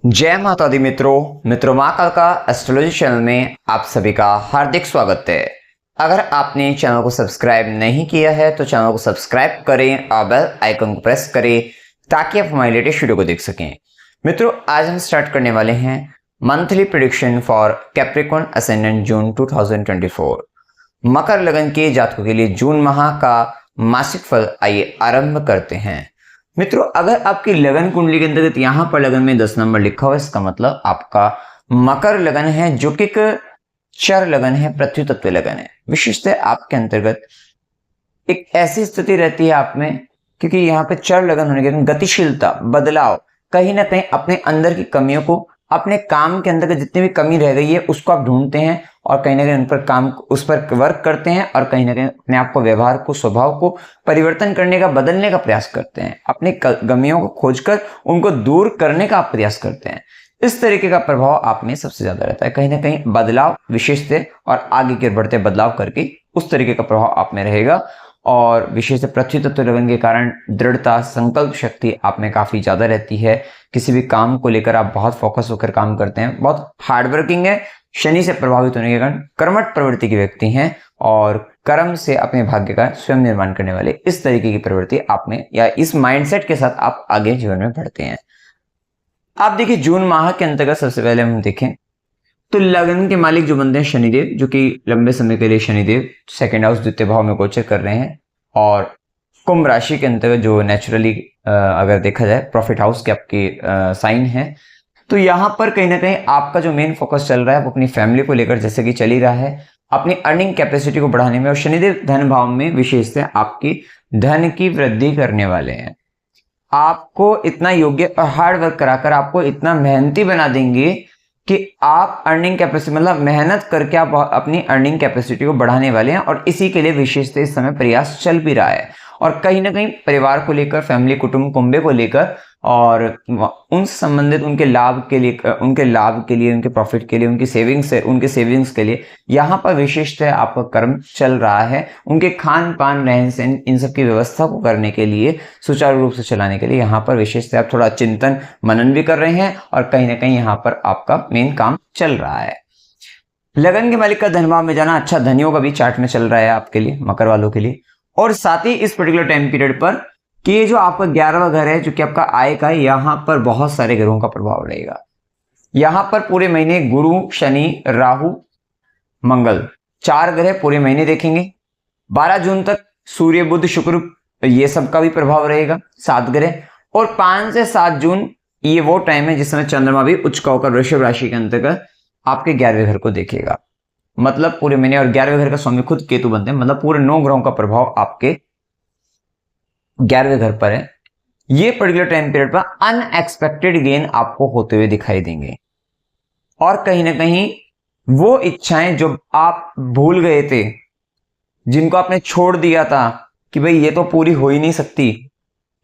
जय माता दी मित्रों माँ कालका एस्ट्रोलॉजी चैनल में आप सभी का हार्दिक स्वागत है। अगर आपने चैनल को सब्सक्राइब नहीं किया है तो चैनल को सब्सक्राइब करें और बेल आइकन को प्रेस करें ताकि आप हमारी लेटेस्ट वीडियो को देख सकें। मित्रों, आज हम स्टार्ट करने वाले हैं monthly prediction for Capricorn ascendant June 2024। मकर लगन के जातकों के लिए जून माह का मासिक फल आइए आरंभ करते हैं। मित्रों, अगर आपकी लगन कुंडली के अंतर्गत यहां पर लगन में 10 नंबर लिखा हुआ है, इसका मतलब आपका मकर लगन है, जो कि चर लगन है, पृथ्वी तत्व लगन है। विशेषतः आपके अंतर्गत एक ऐसी स्थिति रहती है आप में, क्योंकि यहाँ पे चर लगन होने के कारण गतिशीलता, बदलाव, कहीं ना कहीं अपने अंदर की कमियों को, अपने काम के अंदर जितनी भी कमी रह गई है उसको आप ढूंढते हैं और कहीं ना कहीं उन पर काम, उस पर वर्क करते हैं और कहीं ना कहीं अपने आप को, व्यवहार को, स्वभाव को परिवर्तन करने का, बदलने का प्रयास करते हैं। अपनी कमियों को खोजकर उनको दूर करने का आप प्रयास करते हैं। इस तरीके का प्रभाव आप में सबसे ज्यादा रहता है। कहीं ना कहीं बदलाव, विशेषता और आगे की ओर बढ़ते बदलाव करके उस तरीके का प्रभाव आप में रहेगा। और विशेष पृथ्वी तत्व लगन के कारण दृढ़ता, संकल्प शक्ति आप में काफी ज्यादा रहती है। किसी भी काम को लेकर आप बहुत फोकस होकर काम करते हैं, बहुत हार्डवर्किंग है। शनि से प्रभावित होने के कारण कर्मठ प्रवृत्ति के व्यक्ति हैं और कर्म से अपने भाग्य का स्वयं निर्माण करने वाले, इस तरीके की प्रवृत्ति आप में, या इस माइंडसेट के साथ आप आगे जीवन में बढ़ते हैं। आप देखिए, जून माह के अंतर्गत सबसे पहले हम देखें तो लगन के मालिक जो बनते हैं शनिदेव, जो कि लंबे समय के लिए शनिदेव सेकंड हाउस द्वितीय भाव में गोचर कर रहे हैं। और कुंभ राशि के अंतर्गत जो नेचुरली अगर देखा जाए प्रॉफिट हाउस के आपके साइन है, तो यहां पर कहीं ना कहीं आपका जो मेन फोकस चल रहा है वो अपनी फैमिली को लेकर जैसे कि चल ही रहा है, अपनी अर्निंग कैपेसिटी को बढ़ाने में। और शनिदेव धन भाव में विशेषतः आपकी धन की वृद्धि करने वाले हैं। आपको इतना योग्य और हार्ड वर्क कराकर आपको इतना मेहनती बना देंगे कि आप अर्निंग कैपेसिटी, मतलब मेहनत करके आप अपनी अर्निंग कैपेसिटी को बढ़ाने वाले हैं। और इसी के लिए विशेषतः इस समय प्रयास चल भी रहा है। और कहीं ना कहीं परिवार को लेकर, फैमिली, कुटुंब, कुंबे को लेकर और उन संबंधित उनके लाभ के लिए, उनके प्रॉफिट के लिए, उनके सेविंग्स के लिए यहाँ पर विशेषतः आपका कर्म चल रहा है। उनके खान पान, रहन सहन, इन सब की व्यवस्था को करने के लिए, सुचारू रूप से चलाने के लिए यहाँ पर विशेषतः आप थोड़ा चिंतन मनन भी कर रहे हैं और कहीं ना कहीं यहाँ पर आपका मेन काम चल रहा है। लगन के मालिक का धनभाव में जाना अच्छा धनियों का भी चार्ट में चल रहा है आपके लिए, मकर वालों के लिए। और साथ ही इस पर्टिकुलर टाइम पीरियड पर कि ये जो आपका 11वां घर है, जो कि आपका आय का है, यहां पर बहुत सारे ग्रहों का प्रभाव रहेगा। यहां पर पूरे महीने गुरु, शनि, राहु, मंगल, 4 ग्रह पूरे महीने देखेंगे। 12 जून तक सूर्य, बुध, शुक्र, ये सब का भी प्रभाव रहेगा, 7 ग्रह। और 5 से 7 जून ये वो टाइम है जिस समय चंद्रमा भी उच्च का होकर वृषभ राशि के अंतर्गत आपके 11वें घर को देखेगा। मतलब पूरे महीने, और 11वें घर का स्वामी खुद केतु बनते हैं, मतलब पूरे 9 ग्रहों का प्रभाव आपके 11वें घर पर है। ये पर्टिकुलर टाइम पीरियड पर अनएक्सपेक्टेड गेन आपको होते हुए दिखाई देंगे। और कहीं ना कहीं वो इच्छाएं जो आप भूल गए थे, जिनको आपने छोड़ दिया था कि भाई ये तो पूरी हो ही नहीं सकती,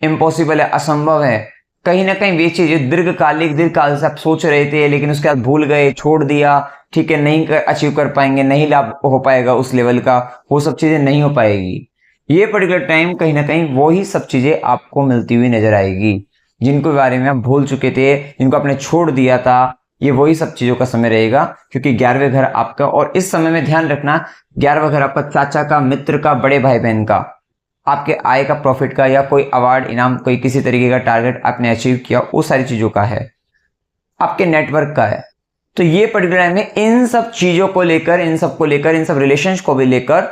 इम्पॉसिबल है, असंभव है, कहीं ना कहीं वे चीजें दीर्घकाल से आप सोच रहे थे लेकिन उसके बाद भूल गए, छोड़ दिया, ठीक है, नहीं अचीव कर पाएंगे, नहीं लाभ हो पाएगा उस लेवल का, वो सब चीजें नहीं हो पाएगी। ये पर्टिकुलर टाइम कहीं ना कहीं वो ही सब चीजें आपको मिलती हुई नजर आएगी, जिनको बारे में आप भूल चुके थे, जिनको आपने छोड़ दिया था। ये वही सब चीजों का समय रहेगा, क्योंकि 11वें घर आपका, और इस समय में ध्यान रखना 11वां घर आपका चाचा का, मित्र का, बड़े भाई बहन का, आपके आय का, प्रॉफिट का, या कोई अवार्ड, इनाम, कोई किसी तरीके का टारगेट आपने अचीव किया, वो सारी चीजों का है, आपके नेटवर्क का है। तो ये पर्टिकुलर टाइम में इन सब चीजों को लेकर, इन सब रिलेशंस को भी लेकर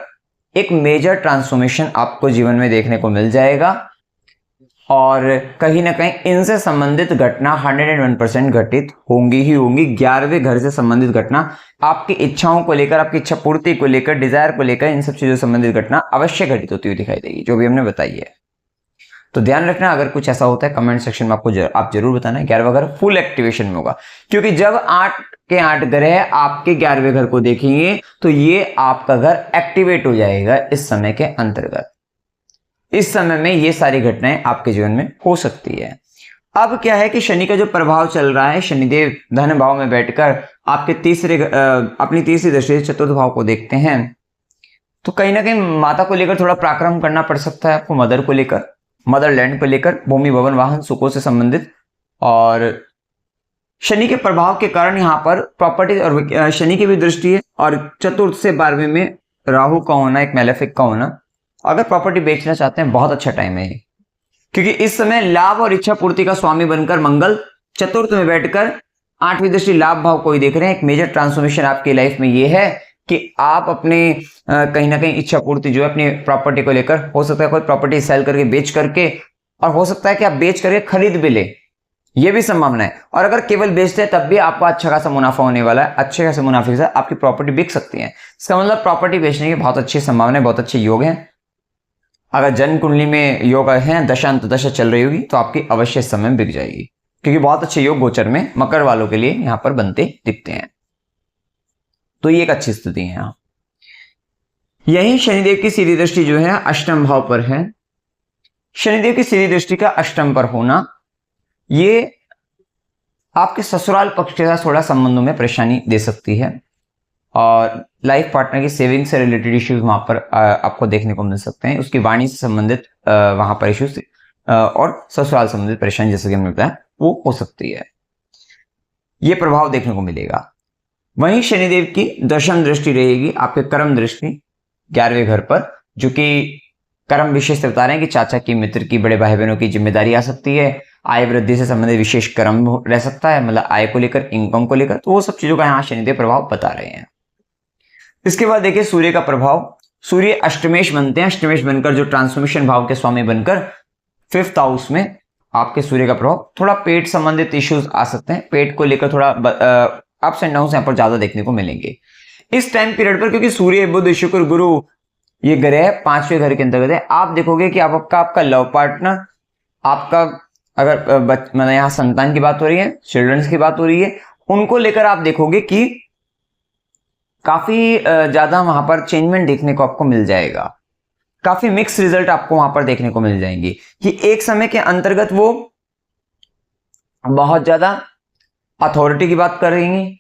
एक मेजर ट्रांसफॉर्मेशन आपको जीवन में देखने को मिल जाएगा। और कहीं ना कहीं इनसे संबंधित घटना 101% घटित होंगी ही होंगी। 11वें घर से संबंधित घटना, आपकी इच्छाओं को लेकर, आपकी इच्छा पूर्ति को लेकर, डिजायर को लेकर, इन सब चीजों से संबंधित घटना अवश्य घटित होती हुई दिखाई देगी, जो भी हमने बताई है। तो ध्यान रखना, अगर कुछ ऐसा होता है कमेंट सेक्शन में आप जरूर बताना। 11वां घर फुल एक्टिवेशन में होगा, क्योंकि जब 8 के 8 ग्रह आपके 11वें घर को देखेंगे तो ये आपका घर एक्टिवेट हो जाएगा इस समय के अंतर्गत। इस समय में ये सारी घटनाएं आपके जीवन में हो सकती है। अब क्या है कि शनि का जो प्रभाव चल रहा है, शनिदेव धन भाव में बैठकर आपके अपनी तीसरी दृष्टि से चतुर्थ भाव को देखते हैं, तो कहीं ना कहीं माता को लेकर थोड़ा पराक्रम करना पड़ सकता है आपको, मदर को लेकर, मदरलैंड को लेकर, भूमि, भवन, वाहन, सुखों से संबंधित। और शनि के प्रभाव के कारण यहाँ पर प्रॉपर्टी और शनि की भी दृष्टि है और चतुर्थ से 12वें में राहु का होना, एक मैलेफिक का होना। अगर प्रॉपर्टी बेचना चाहते हैं बहुत अच्छा टाइम है, क्योंकि इस समय लाभ और इच्छा पूर्ति का स्वामी बनकर मंगल चतुर्थ में बैठकर 8वीं दृष्टि लाभ भाव को ही देख रहे हैं। एक मेजर ट्रांसफॉर्मेशन आपकी लाइफ में ये है कि आप अपने कहीं ना कहीं इच्छा पूर्ति जो है अपनी प्रॉपर्टी को लेकर, हो सकता है कोई प्रॉपर्टी सेल करके बेच करके, और हो सकता है कि आप बेच करके खरीद भी ले, ये भी संभावना है। और अगर केवल बेचते हैं तब भी आपको अच्छा खासा मुनाफा होने वाला है, अच्छे खासे मुनाफे के साथ आपकी प्रॉपर्टी बिक सकती है। इसका मतलब प्रॉपर्टी बेचने की बहुत अच्छी संभावना है, बहुत अच्छे योग हैं। अगर जन्म कुंडली में योग है, दशांत दशा चल रही होगी तो आपकी अवश्य समय बिक जाएगी, क्योंकि बहुत अच्छे योग गोचर में मकर वालों के लिए यहां पर बनते दिखते हैं। तो ये एक अच्छी स्थिति है। यहाँ यही शनिदेव की सीधी दृष्टि जो है अष्टम भाव पर है। शनिदेव की सीधी दृष्टि का अष्टम पर होना ये आपके ससुराल पक्ष के साथ थोड़ा संबंधों में परेशानी दे सकती है, और लाइफ पार्टनर की सेविंग से रिलेटेड इश्यूज वहां पर आपको देखने को मिल सकते हैं। उसकी वाणी से संबंधित वहां पर इश्यूज और ससुराल संबंधित परेशानी जैसे कि हमें मिलता है वो हो सकती है, ये प्रभाव देखने को मिलेगा। वहीं शनिदेव की दशम दृष्टि रहेगी आपके कर्म दृष्टि 11वें घर पर, जो कि कर्म विशेष से बता रहे हैं कि चाचा की, मित्र की, बड़े भाई बहनों की जिम्मेदारी आ सकती है। आय वृद्धि से संबंधित विशेष कर्म रह सकता है, मतलब आय को लेकर, इनकम को लेकर, तो वो सब चीजों का यहाँ शनिदेव प्रभाव बता रहे हैं। इसके बाद देखिए सूर्य का प्रभाव। सूर्य अष्टमेश बनते हैं, अष्टमेश बनकर जो ट्रांसफॉर्मेशन भाव के स्वामी बनकर 5th हाउस में आपके सूर्य का प्रभाव, थोड़ा पेट संबंधित इश्यूज आ सकते हैं, पेट को लेकर थोड़ा अप्स एंड डाउन्स यहाँ पर ज्यादा देखने को मिलेंगे इस टाइम पीरियड पर, क्योंकि सूर्य, बुध, शुक्र, गुरु ये ग्रह 5वें घर के अंतर्गत है। आप देखोगे कि आपका लव पार्टनर, आपका अगर मतलब यहाँ संतान की बात हो रही है, चिल्ड्रंस की बात हो रही है, उनको लेकर आप देखोगे कि काफी ज्यादा वहां पर चेंजमेंट देखने को आपको मिल जाएगा। काफी मिक्स रिजल्ट आपको वहां पर देखने को मिल जाएंगे कि एक समय के अंतर्गत वो बहुत ज्यादा अथॉरिटी की बात करेंगे,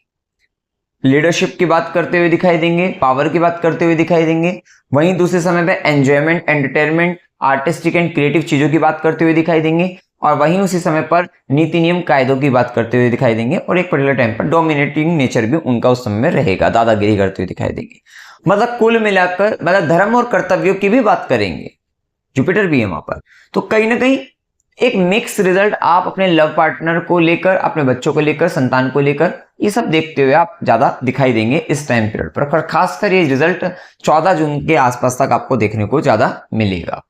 लीडरशिप की बात करते हुए दिखाई देंगे, पावर की बात करते हुए दिखाई देंगे। वहीं दूसरे समय पे enjoyment, entertainment, artistic and creative चीजों की बात करते हुए दिखाई देंगे, और वहीं उसी समय पर नीति नियम कायदों की बात करते हुए दिखाई देंगे, और एक पर्टिकुलर टाइम पर डोमिनेटिंग नेचर भी उनका उस समय में रहेगा, दादागिरी करते हुए दिखाई देंगे। मतलब कुल मिलाकर मतलब धर्म और कर्तव्यों की भी बात करेंगे, जुपिटर भी है वहां पर। तो कहीं ना कहीं एक मिक्स रिजल्ट आप अपने लव पार्टनर को लेकर, अपने बच्चों को लेकर, संतान को लेकर, ये सब देखते हुए आप ज्यादा दिखाई देंगे इस टाइम पीरियड पर। खासकर ये रिजल्ट 14 जून के आसपास तक आपको देखने को ज्यादा मिलेगा,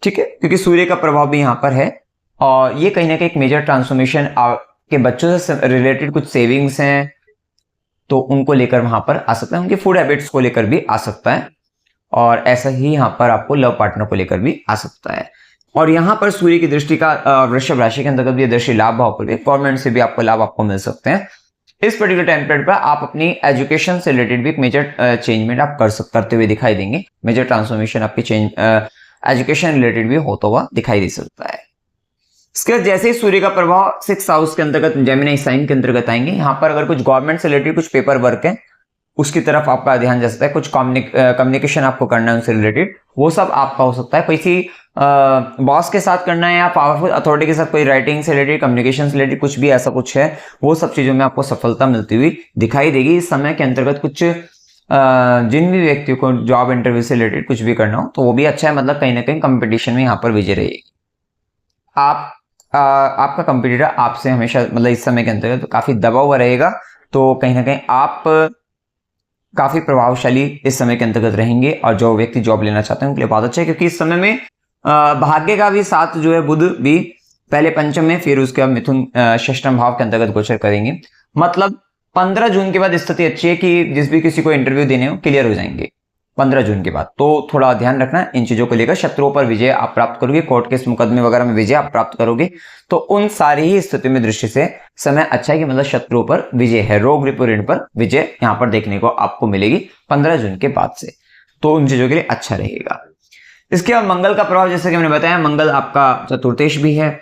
ठीक है, क्योंकि सूर्य का प्रभाव भी यहां पर है, और ये कहीं ना कहीं एक मेजर ट्रांसफॉर्मेशन आपके बच्चों से रिलेटेड कुछ सेविंग्स हैं तो उनको लेकर वहां पर आ सकता है, उनके फूड हैबिट्स को लेकर भी आ सकता है, और ऐसा ही यहां पर आपको लव पार्टनर को लेकर भी आ सकता है। और यहां पर सूर्य की दृष्टि का वृषभ राशि के अंतर्गत भी दृष्टि लाभ भाव पर भी, गवर्नमेंट से भी आपको लाभ आपको मिल सकते हैं। इस पर्टिकुलर टाइम पीरियड पर आप अपनी एजुकेशन से रिलेटेड भी एक मेजर चेंजमेंट आप करते हुए दिखाई देंगे, मेजर ट्रांसफॉर्मेशन आपकी एजुकेशन रिलेटेड भी होता हुआ दिखाई दे सकता है। इसके बाद जैसे ही सूर्य का प्रभाव 6th हाउस के अंतर्गत, जेमिनी साइन के अंतर्गत आएंगे, यहाँ पर अगर कुछ गवर्नमेंट से रिलेटेड कुछ पेपर वर्क है उसकी तरफ आपका ध्यान जा सकता है, कुछ कम्युनिकेशन आपको करना है उनसे रिलेटेड, वो सब आपका हो सकता है। किसी बॉस के साथ करना है या पावरफुल अथॉरिटी के साथ कोई राइटिंग से रिलेटेड, कम्युनिकेशन से रिलेटेड कुछ भी ऐसा कुछ है, वो सब चीजों में आपको सफलता मिलती हुई दिखाई देगी। इस समय के अंतर्गत कुछ जिन भी व्यक्तियों को जॉब इंटरव्यू से रिलेटेड कुछ भी करना हो तो वो भी अच्छा है, मतलब कहीं ना कहीं कंपटीशन में यहाँ पर विजय रहेगी। आपका कंपटीटर आपसे हमेशा मतलब इस समय के अंतर्गत काफी दबा हुआ रहेगा, तो कहीं ना कहीं आप काफी प्रभावशाली इस समय के अंतर्गत रहेंगे, और जो व्यक्ति जॉब लेना चाहते हैं उनके लिए बहुत अच्छा है, क्योंकि इस समय में भाग्य का भी साथ जो है बुध भी पहले पंचम में, फिर उसके बाद मिथुन षष्ठम भाव के अंतर्गत गोचर करेंगे। मतलब 15 जून के बाद स्थिति अच्छी है कि जिस भी किसी को इंटरव्यू देने हो क्लियर हो जाएंगे 15 जून के बाद। तो थोड़ा ध्यान रखना इन चीजों को लेकर, शत्रुओं पर विजय आप प्राप्त करोगे, कोर्ट केस मुकदमे वगैरह में विजय आप प्राप्त करोगे, तो उन सारी ही स्थिति में दृष्टि से समय अच्छा है कि मतलब शत्रुओं पर विजय है, रोग ऋण पर विजय यहाँ पर देखने को आपको मिलेगी 15 जून के बाद से, तो उन चीजों के लिए अच्छा रहेगा। इसके बाद मंगल का प्रभाव, जैसे कि मैंने बताया, मंगल आपका चतुर्थेश भी है,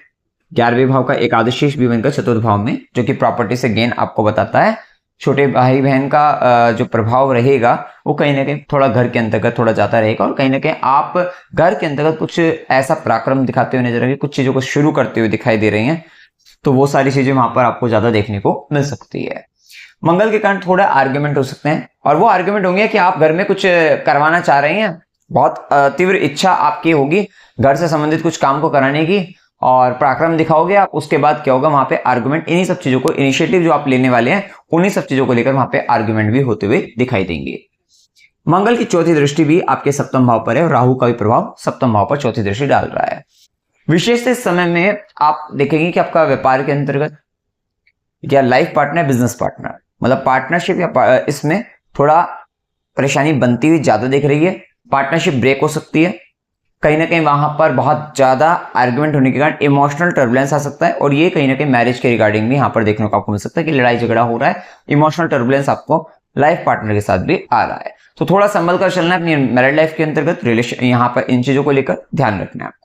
11वें भाव का एकादशेश भी बनकर चतुर्थ भाव में, जो कि प्रॉपर्टी से गेन आपको बताता है। छोटे भाई बहन का जो प्रभाव रहेगा वो कहीं ना कहीं थोड़ा घर के अंतर्गत थोड़ा जाता रहेगा, और कहीं ना कहीं आप घर के अंतर्गत कुछ ऐसा पराक्रम दिखाते हुए नजर आएंगे, कुछ चीजों को शुरू करते हुए दिखाई दे रही हैं, तो वो सारी चीजें वहां पर आपको ज्यादा देखने को मिल सकती है। मंगल के कारण थोड़ा आर्ग्यूमेंट हो सकते हैं, और वो आर्ग्यूमेंट होंगे कि आप घर में कुछ करवाना चाह रहे हैं, बहुत तीव्र इच्छा आपकी होगी घर से संबंधित कुछ काम को कराने की, और पराक्रम दिखाओगे आप। उसके बाद क्या होगा, वहां पे आर्गुमेंट, इन्हीं सब चीजों को, इनिशिएटिव जो आप लेने वाले हैं उन्हीं सब चीजों को लेकर वहां पे आर्गुमेंट भी होते हुए दिखाई देंगे। मंगल की चौथी दृष्टि भी आपके सप्तम भाव पर है, और राहु का भी प्रभाव सप्तम भाव पर चौथी दृष्टि डाल रहा है। विशेष इस समय में आप देखेंगे कि आपका व्यापार के अंतर्गत या लाइफ पार्टनर, बिजनेस पार्टनर, मतलब पार्टनरशिप या इसमें थोड़ा परेशानी बनती हुई ज्यादा दिख रही है। पार्टनरशिप ब्रेक हो सकती है, कहीं ना कहीं वहां पर बहुत ज्यादा आर्गुमेंट होने के कारण इमोशनल टर्बुलेंस आ सकता है, और ये कहीं ना कहीं मैरिज के रिगार्डिंग भी यहाँ पर देखने को आपको मिल सकता है कि लड़ाई झगड़ा हो रहा है, इमोशनल टर्बुलेंस आपको लाइफ पार्टनर के साथ भी आ रहा है। तो थोड़ा संभल कर चलना है अपनी मैरिड लाइफ के अंतर्गत, रिलेशन यहाँ पर इन चीजों को लेकर ध्यान रखना है आपको।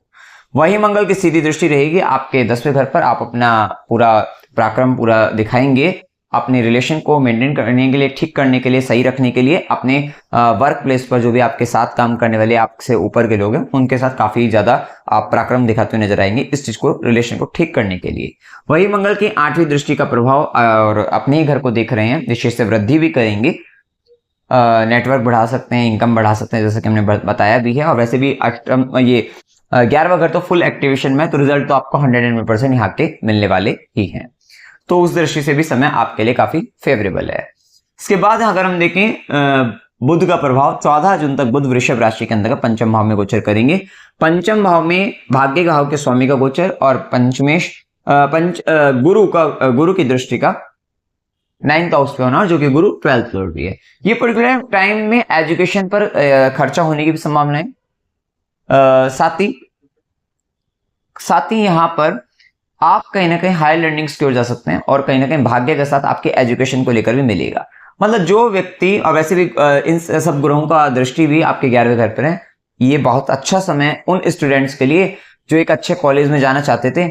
वही मंगल की सीधी दृष्टि रहेगी आपके 10वें घर पर, आप अपना पूरा पराक्रम पूरा दिखाएंगे अपने रिलेशन को मेंटेन करने के लिए, ठीक करने के लिए, सही रखने के लिए। अपने वर्क प्लेस पर जो भी आपके साथ काम करने वाले आपसे ऊपर के लोग हैं उनके साथ काफी ज्यादा आप पराक्रम दिखाते हुए नजर आएंगे इस चीज को, रिलेशन को ठीक करने के लिए। वही मंगल की 8वीं दृष्टि का प्रभाव और अपने ही घर को देख रहे हैं, विशेष से वृद्धि भी करेंगे, नेटवर्क बढ़ा सकते हैं, इनकम बढ़ा सकते हैं, जैसे कि हमने बताया भी है। और वैसे भी ये 11वां घर तो फुल एक्टिवेशन में, तो रिजल्ट तो आपको 100% यहाँ के मिलने वाले ही हैं। तो उस दृष्टि से भी समय आपके लिए काफी फेवरेबल है। इसके बाद अगर हम देखें बुध का प्रभाव, 14 जून तक बुध वृषभ राशि के अंतर्गत पंचम भाव में गोचर करेंगे। पंचम भाव में भाग्य का भाव के स्वामी का गोचर, और पंचमेश गुरु की दृष्टि का 9th हाउस पे होना, जो कि गुरु 12th फ्लोर भी है। ये पर्टिकुलर टाइम में एजुकेशन पर खर्चा होने की भी संभावना है। साथ ही यहाँ पर आप कहीं ना कहीं हायर लर्निंग्स की ओर जा सकते हैं, और कहीं ना कहीं भाग्य के साथ आपके एजुकेशन को लेकर भी मिलेगा। मतलब जो व्यक्ति, और वैसे भी इन सब ग्रहों का दृष्टि भी आपके 11वें घर पर है, ये बहुत अच्छा समय उन स्टूडेंट्स के लिए जो एक अच्छे कॉलेज में जाना चाहते थे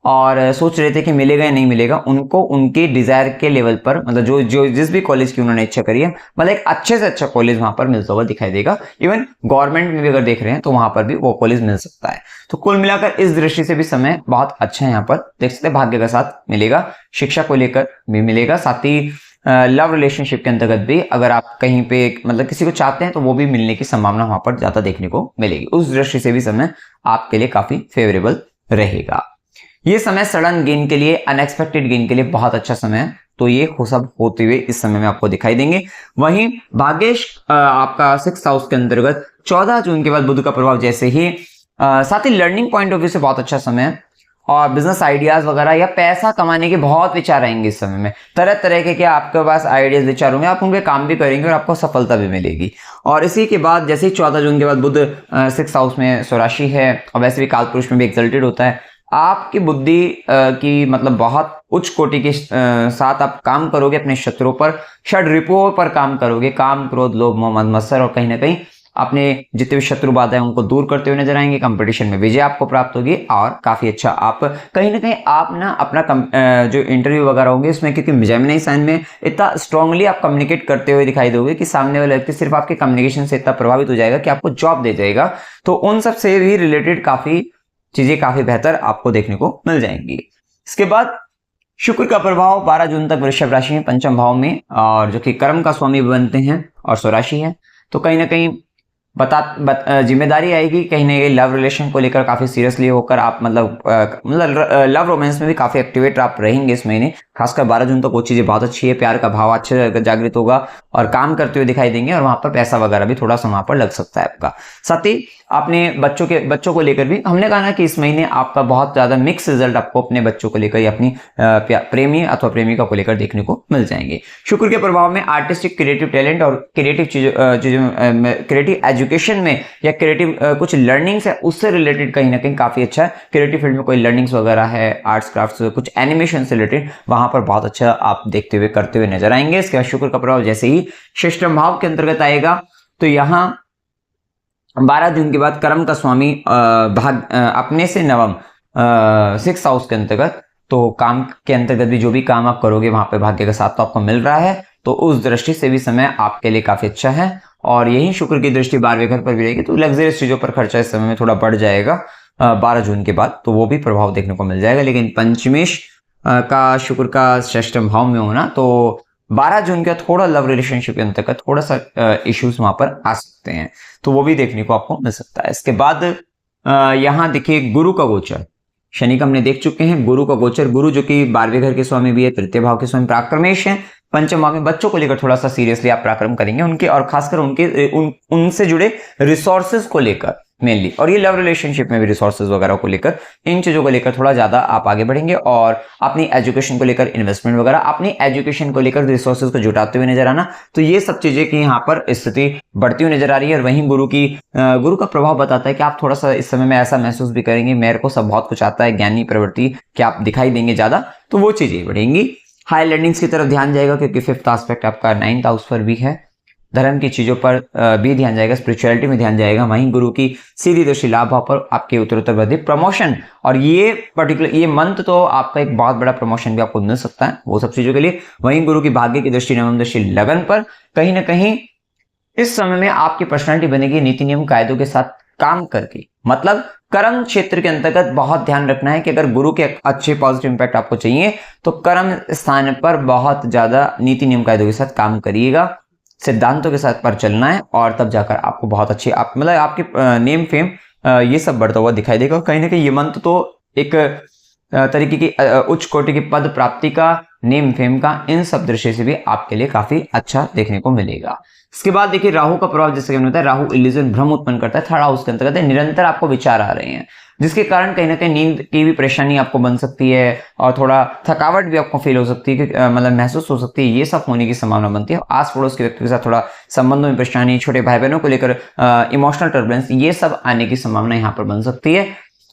और सोच रहे थे कि मिलेगा या नहीं मिलेगा, उनको उनके डिजायर के लेवल पर, मतलब जो जिस भी कॉलेज की उन्होंने इच्छा करी है, मतलब एक अच्छे से अच्छा कॉलेज वहां पर मिलता हुआ दिखाई देगा। इवन गवर्नमेंट में भी अगर देख रहे हैं तो वहां पर भी वो कॉलेज मिल सकता है। तो कुल मिलाकर इस दृष्टि से भी समय बहुत अच्छा है, यहाँ पर देख सकते हैं भाग्य का साथ मिलेगा, शिक्षा को लेकर भी मिलेगा, साथ ही लव रिलेशनशिप के अंतर्गत भी अगर आप कहीं पे मतलब किसी को चाहते हैं तो वो भी मिलने की संभावना वहां पर ज्यादा देखने को मिलेगी। उस दृष्टि से भी समय आपके लिए काफी फेवरेबल रहेगा। ये समय सडन गेन के लिए, अनएक्सपेक्टेड गेन के लिए बहुत अच्छा समय है, तो ये सब होते हुए इस समय में आपको दिखाई देंगे। वहीं भाग्येश आपका 6th हाउस के अंतर्गत 14 जून के बाद बुध का प्रभाव जैसे ही, साथ ही लर्निंग पॉइंट ऑफ व्यू से बहुत अच्छा समय है, और बिजनेस आइडियाज वगैरह या पैसा कमाने के बहुत विचार आएंगे इस समय में। तरह तरह के क्या आपके पास आइडियाज विचार होंगे, आप उनके काम भी करेंगे और आपको सफलता भी मिलेगी। और इसी के बाद जैसे ही 14 जून के बाद बुध 6th हाउस में स्वराशि है, और वैसे भी कालपुरुष में भी एक्सल्टेड होता है, आपकी बुद्धि की मतलब बहुत उच्च कोटि के साथ आप काम करोगे, अपने शत्रुओं पर, षड रिपुओं पर काम करोगे, काम क्रोध लोभ मोह मद मत्सर, और कहीं ना कहीं अपने जितने भी शत्रु बाधा है उनको दूर करते हुए नजर आएंगे। कंपटीशन में विजय आपको प्राप्त होगी, और काफी अच्छा आप कहीं ना कहीं आप ना अपना जो इंटरव्यू वगैरह होंगे उसमें, क्योंकि जेमिनी साइन में इतना स्ट्रांगली आप कम्युनिकेट करते हुए दिखाई दोगे कि सामने वाला व्यक्ति सिर्फ आपके कम्युनिकेशन से इतना प्रभावित हो जाएगा कि आपको जॉब दे जाएगा। तो उन सब से भी रिलेटेड काफी चीजें काफी बेहतर आपको देखने को मिल जाएंगी। इसके बाद शुक्र का प्रभाव 12 जून तक वृषभ राशि में पंचम भाव में, और जो कि कर्म का स्वामी बनते हैं और स्वराशि है, तो कहीं ना कहीं जिम्मेदारी आएगी कहीं ना कहीं लव रिलेशन को लेकर काफी सीरियसली होकर आप मतलब लव रोमांस में भी काफी एक्टिवेट आप रहेंगे इस महीने। खासकर 12 जून तक वो चीजें बहुत अच्छी है, प्यार का भाव अच्छे जागृत होगा और काम करते हुए दिखाई देंगे, और वहां पर पैसा वगैरह भी थोड़ा सा वहां पर लग सकता है आपका। साथ ही आपने बच्चों को लेकर भी हमने कहा ना कि इस महीने आपका बहुत ज्यादा मिक्स रिजल्ट आपको अपने बच्चों को लेकर या अपनी प्रेमी अथवा प्रेमिका को लेकर देखने को मिल जाएंगे। शुक्र के प्रभाव में आर्टिस्टिक क्रिएटिव टैलेंट और क्रिएटिव क्रिएटिव एजुकेशन में या क्रिएटिव कुछ लर्निंग्स है उससे रिलेटेड कहीं ना कहीं काफी अच्छा है। क्रिएटिव फील्ड में कोई लर्निंग्स वगैरह है, आर्ट्स क्राफ्ट्स, कुछ एनिमेशन से रिलेटेड, वहां पर बहुत अच्छा आप देखते हुए करते हुए नजर आएंगे। इसके बाद शुक्र का प्रभाव जैसे ही षष्ठम भाव के अंतर्गत आएगा, तो यहाँ 12 जून के बाद कर्म का स्वामी अपने से नवम 6th हाउस के अंतर्गत, तो काम के अंतर्गत भी जो भी काम आप करोगे वहां पे भाग्य का साथ तो आपको मिल रहा है, तो उस दृष्टि से भी समय आपके लिए काफी अच्छा है। और यही शुक्र की दृष्टि 12वें घर पर भी रहेगी, तो लग्जरियस चीजों पर खर्चा इस समय में थोड़ा बढ़ जाएगा 12 जून के बाद, तो वो भी प्रभाव देखने को मिल जाएगा। लेकिन पंचमेश का शुक्र का षष्ठम भाव में होना, तो 12 जून का थोड़ा लव रिलेशनशिप के अंतर्गत थोड़ा सा इश्यूज वहां पर आ सकते हैं, तो वो भी देखने को आपको मिल सकता है। इसके बाद यहाँ देखिए गुरु का गोचर, शनि का हमने देख चुके हैं, गुरु का गोचर, गुरु जो कि 12वें घर के स्वामी भी है, तृतीय भाव के स्वामी पराक्रमेश है, पंचम भाव में बच्चों को लेकर थोड़ा सा सीरियसली आप पराक्रम करेंगे उनके, और खासकर उनसे जुड़े रिसोर्सेज को लेकर मेनली, और ये लव रिलेशनशिप में भी रिसोर्सेज वगैरह को लेकर, इन चीजों को लेकर थोड़ा ज्यादा आप आगे बढ़ेंगे, और अपनी एजुकेशन को लेकर इन्वेस्टमेंट वगैरह, अपनी एजुकेशन को लेकर रिसोर्सेज को जुटाते हुए नजर आना, तो ये सब चीजें की यहाँ पर स्थिति बढ़ती हुई नजर आ रही है। और वहीं गुरु का प्रभाव बताता है कि आप थोड़ा सा इस समय में ऐसा महसूस भी करेंगे, मेरे को सब बहुत कुछ आता है, ज्ञानी प्रवृत्ति कि आप दिखाई देंगे ज्यादा, तो वो चीजें बढ़ेंगी। हाई लर्निंग्स की तरफ ध्यान जाएगा, क्योंकि 5th एस्पेक्ट आपका 9th हाउस पर भी है, धर्म की चीजों पर भी ध्यान जाएगा, स्पिरिचुअलिटी में ध्यान जाएगा। वहीं गुरु की सीधी दृष्टि लाभ भाव पर आपके उत्तरोत्तर वृद्धि, प्रमोशन, और ये पर्टिकुलर ये मंथ तो आपका एक बहुत बड़ा प्रमोशन भी आपको मिल सकता है, वो सब चीजों के लिए। वहीं गुरु की भाग्य की दृष्टि, नवम दृष्टि लगन पर, कहीं ना कहीं इस समय में आपकी पर्सनैलिटी बनेगी नीति नियम कायदों के साथ काम करके, मतलब कर्म क्षेत्र के अंतर्गत बहुत ध्यान रखना है कि अगर गुरु के अच्छे पॉजिटिव इंपैक्ट आपको चाहिए तो कर्म स्थान पर बहुत ज्यादा नीति नियम कायदों के साथ काम करिएगा, सिद्धांतों के साथ पर चलना है, और तब जाकर आपको बहुत अच्छी मतलब आपकी नेम फेम ये सब बढ़ता हुआ दिखाई देगा। कहीं ना कहीं ये मंत्र तो एक तरीके की उच्च कोटि की पद प्राप्ति का, नेम फेम का, इन सब दृश्य से भी आपके लिए काफी अच्छा देखने को मिलेगा। इसके बाद देखिए राहु का प्रभाव, जैसे कि हमने बताया, राहु इल्यूजन भ्रम उत्पन्न करता है, 3rd हाउस के अंतर्गत है, निरंतर आपको विचार आ रहे हैं, जिसके कारण कहीं ना कहीं नींद की भी परेशानी आपको बन सकती है, और थोड़ा थकावट भी आपको फील हो सकती है, मतलब महसूस हो सकती है, ये सब होने की संभावना बनती है। आस पड़ोस के व्यक्ति के साथ थोड़ा संबंधों में परेशानी, छोटे भाई बहनों को लेकर इमोशनल टर्बुलेंस, ये सब आने की संभावना यहाँ पर बन सकती है,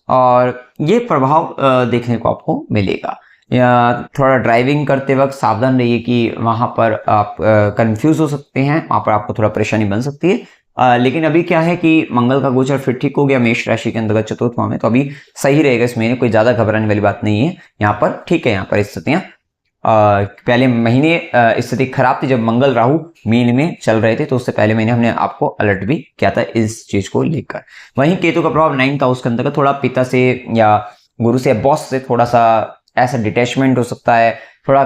और ये प्रभाव देखने को आपको मिलेगा। या थोड़ा ड्राइविंग करते वक्त सावधान रहिए कि वहां पर आप कंफ्यूज हो सकते हैं, वहां पर आपको थोड़ा परेशानी बन सकती है। लेकिन अभी क्या है कि मंगल का गोचर फिर ठीक हो गया मेष राशि के अंतर्गत 4th भाव में, तो अभी सही रहेगा इस महीने, कोई ज्यादा घबराने वाली बात नहीं है यहाँ पर, ठीक है। यहाँ पर स्थितियां पहले महीने स्थिति खराब थी जब मंगल राहु मीन में चल रहे थे, तो उससे पहले महीने हमने आपको अलर्ट भी किया था इस चीज को लेकर। वहीं केतु का प्रभाव 9th हाउस के अंतर्गत, थोड़ा पिता से या गुरु से, बॉस से थोड़ा सा ऐसा डिटैचमेंट हो सकता है, थोड़ा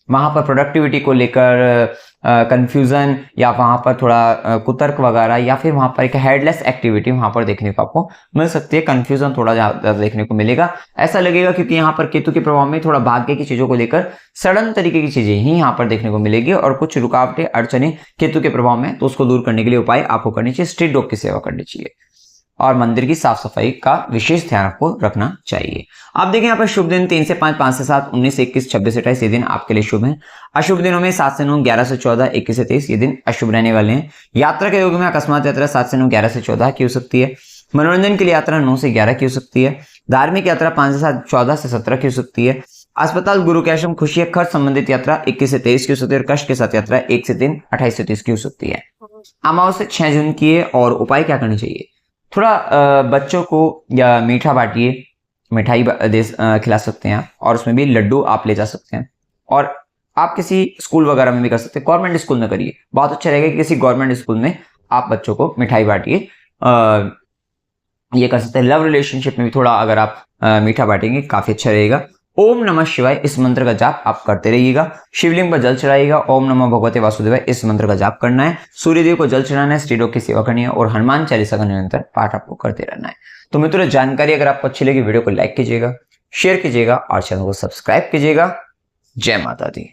वहां पर प्रोडक्टिविटी को लेकर कंफ्यूजन, या वहां पर थोड़ा कुतर्क वगैरह, या फिर वहां पर एक हेडलेस एक्टिविटी वहां पर देखने को आपको मिल सकती है। कंफ्यूजन थोड़ा ज्यादा देखने को मिलेगा, ऐसा लगेगा, क्योंकि यहाँ पर केतु के प्रभाव में थोड़ा भाग्य की चीजों को लेकर सडन तरीके की चीजें ही यहाँ पर देखने को मिलेगी, और कुछ रुकावटें अड़चने केतु के प्रभाव में, तो उसको दूर करने के लिए उपाय आपको करनी चाहिए, स्ट्रीट डॉग की सेवा करनी चाहिए, और मंदिर की साफ सफाई का विशेष ध्यान आपको रखना चाहिए। आप देखें यहाँ पर शुभ दिन 3 से 5, 5 से 7, 19 से 21, 26 से 28 ये दिन आपके लिए शुभ हैं। अशुभ दिनों में 7 से 9, 11 से 14, 21 से 23 ये दिन अशुभ रहने वाले हैं। यात्रा के योग में अकस्मात यात्रा 7 से 9, 11 से 14 की हो सकती है। मनोरंजन के लिए यात्रा 9 से 11 की हो सकती है। धार्मिक यात्रा 5 से 7, 14 से 17 की हो सकती है। अस्पताल, गुरु के आश्रम, खुशी, खर्च संबंधित यात्रा 21 से 23 की हो सकती है, और कष्ट के साथ यात्रा 1 से 3, 28 से 30 की हो सकती है। अमावस्या 6 जून की है, और उपाय क्या करना चाहिए, थोड़ा बच्चों को या मीठा बांटिए, मिठाई खिला सकते हैं, और उसमें भी लड्डू आप ले जा सकते हैं, और आप किसी स्कूल वगैरह में भी कर सकते हैं, गवर्नमेंट स्कूल में करिए, बहुत अच्छा रहेगा कि किसी गवर्नमेंट स्कूल में आप बच्चों को मिठाई बांटिए, ये कर सकते हैं। लव रिलेशनशिप में भी थोड़ा अगर आप मीठा बांटेंगे काफी अच्छा रहेगा। ओम नमः शिवाय इस मंत्र का जाप आप करते रहिएगा। शिवलिंग पर जल चढ़ाइएगा, ओम नमः भगवते वासुदेवाय इस मंत्र का जाप करना है। सूर्यदेव को जल चढ़ाना है, स्त्रीलोक की सेवा करनी है, और हनुमान चालीसा का निरंतर पाठ आपको करते रहना है। तो मित्रों, जानकारी अगर आपको अच्छी लगी, वीडियो को लाइक कीजिएगा, शेयर कीजिएगा, और चैनल को सब्सक्राइब कीजिएगा। जय माता दी।